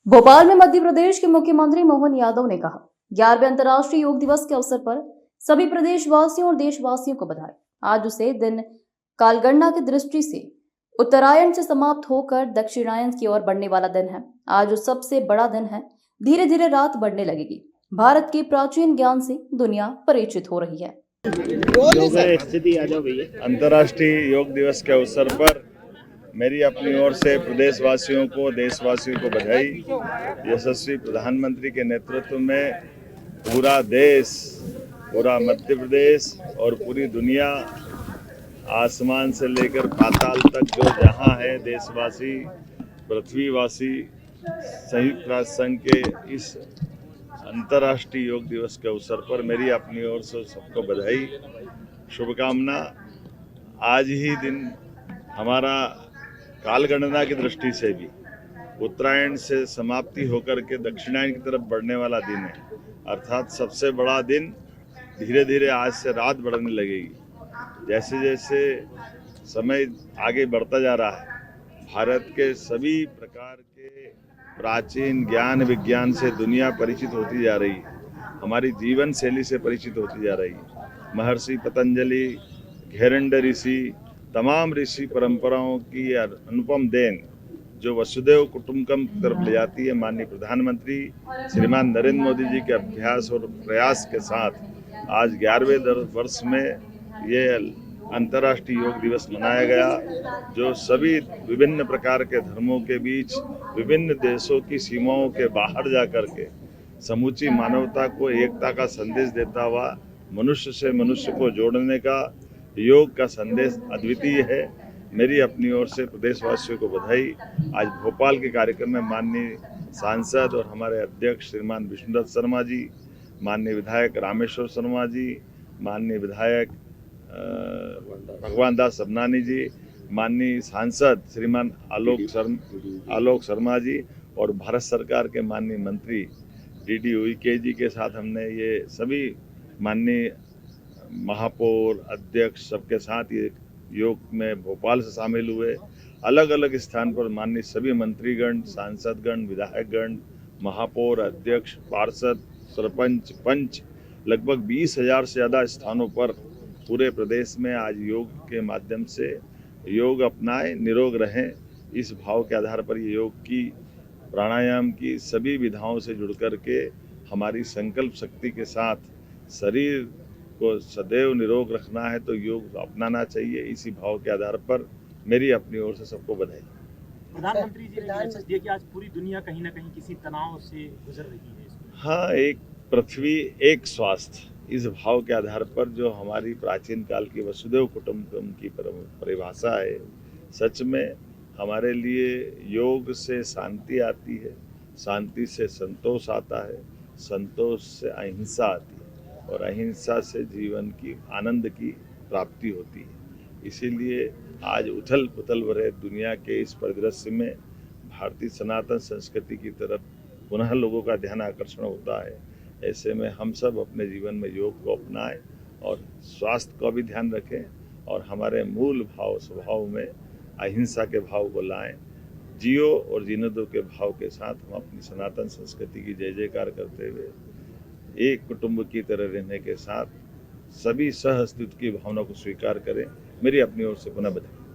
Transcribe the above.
भोपाल में मध्य प्रदेश के मुख्यमंत्री मोहन यादव ने कहा, 11वें अंतर्राष्ट्रीय योग दिवस के अवसर पर सभी प्रदेशवासियों और देशवासियों को बधाई। आज उसे दिन कालगणना की दृष्टि से उत्तरायण से समाप्त होकर दक्षिणायन की ओर बढ़ने वाला दिन है। आज सबसे बड़ा दिन है। धीरे धीरे रात बढ़ने लगेगी। भारत के प्राचीन ज्ञान से दुनिया परिचित हो रही है। अंतर्राष्ट्रीय योग दिवस के अवसर पर मेरी अपनी ओर से प्रदेशवासियों को, देशवासियों को बधाई। यशस्वी प्रधानमंत्री के नेतृत्व में पूरा देश, पूरा मध्य प्रदेश और पूरी दुनिया, आसमान से लेकर पाताल तक जो जहां है, देशवासी, पृथ्वीवासी, संयुक्त राष्ट्र संघ के इस अंतर्राष्ट्रीय योग दिवस के अवसर पर मेरी अपनी ओर से सबको बधाई, शुभकामना। आज ही दिन हमारा कालगणना की दृष्टि से भी उत्तरायण से समाप्ति होकर के दक्षिणायन की तरफ बढ़ने वाला दिन है, अर्थात सबसे बड़ा दिन। धीरे धीरे आज से रात बढ़ने लगेगी। जैसे जैसे समय आगे बढ़ता जा रहा है, भारत के सभी प्रकार के प्राचीन ज्ञान विज्ञान से दुनिया परिचित होती जा रही है, हमारी जीवन शैली से परिचित होती जा रही है। महर्षि पतंजलि, घेरंड ऋषि, तमाम ऋषि परंपराओं की अनुपम देन जो वसुधैव कुटुंबकम की तरफ ले जाती है, माननीय प्रधानमंत्री श्रीमान नरेंद्र मोदी जी के अभ्यास और प्रयास के साथ आज 11वें वर्ष में ये अंतर्राष्ट्रीय योग दिवस मनाया गया, जो सभी विभिन्न प्रकार के धर्मों के बीच, विभिन्न देशों की सीमाओं के बाहर जाकर के समूची मानवता को एकता का संदेश देता हुआ, मनुष्य से मनुष्य को जोड़ने का योग का संदेश अद्वितीय है। मेरी अपनी ओर से प्रदेशवासियों को बधाई। आज भोपाल के कार्यक्रम में माननीय सांसद और हमारे अध्यक्ष श्रीमान विष्णुदत्त शर्मा जी, माननीय विधायक रामेश्वर शर्मा जी, माननीय विधायक भगवान दास सबनानी जी, माननीय सांसद श्रीमान आलोक शर्मा जी और भारत सरकार के माननीय मंत्री डीडी उइके जी के साथ हमने ये सभी माननीय महापौर, अध्यक्ष सबके साथ ये योग में भोपाल से शामिल हुए। अलग अलग स्थान पर माननीय सभी मंत्रीगण, सांसदगण, विधायकगण, महापौर, अध्यक्ष, पार्षद, सरपंच, पंच, लगभग 20,000 से ज़्यादा स्थानों पर पूरे प्रदेश में आज योग के माध्यम से योग अपनाएं, निरोग रहें, इस भाव के आधार पर ये योग की, प्राणायाम की सभी विधाओं से जुड़ कर के हमारी संकल्प शक्ति के साथ शरीर को सदैव निरोग रखना है तो योग अपनाना चाहिए। इसी भाव के आधार पर मेरी अपनी ओर से सबको बधाई। प्रधानमंत्री जी ने मैसेज दिया कि आज पूरी दुनिया कहीं ना कहीं किसी तनाव से गुजर रही है। हाँ, एक पृथ्वी एक स्वास्थ्य, इस भाव के आधार पर जो हमारी प्राचीन काल की वसुधैव कुटुंबकम की परिभाषा है, सच में हमारे लिए योग से शांति आती है, शांति से संतोष आता है, संतोष से अहिंसा आती है और अहिंसा से जीवन की आनंद की प्राप्ति होती है। इसीलिए आज उथल पुथल भरे दुनिया के इस परिदृश्य में भारतीय सनातन संस्कृति की तरफ पुनः लोगों का ध्यान आकर्षण होता है। ऐसे में हम सब अपने जीवन में योग को अपनाएं और स्वास्थ्य का भी ध्यान रखें और हमारे मूल भाव स्वभाव में अहिंसा के भाव को लाएं। जियो और जीने दो के भाव के साथ हम अपनी सनातन संस्कृति की जय जयकार करते हुए एक कुटुंब की तरह रहने के साथ सभी सह अस्तित्व की भावना को स्वीकार करें। मेरी अपनी ओर से पुनः बधाई।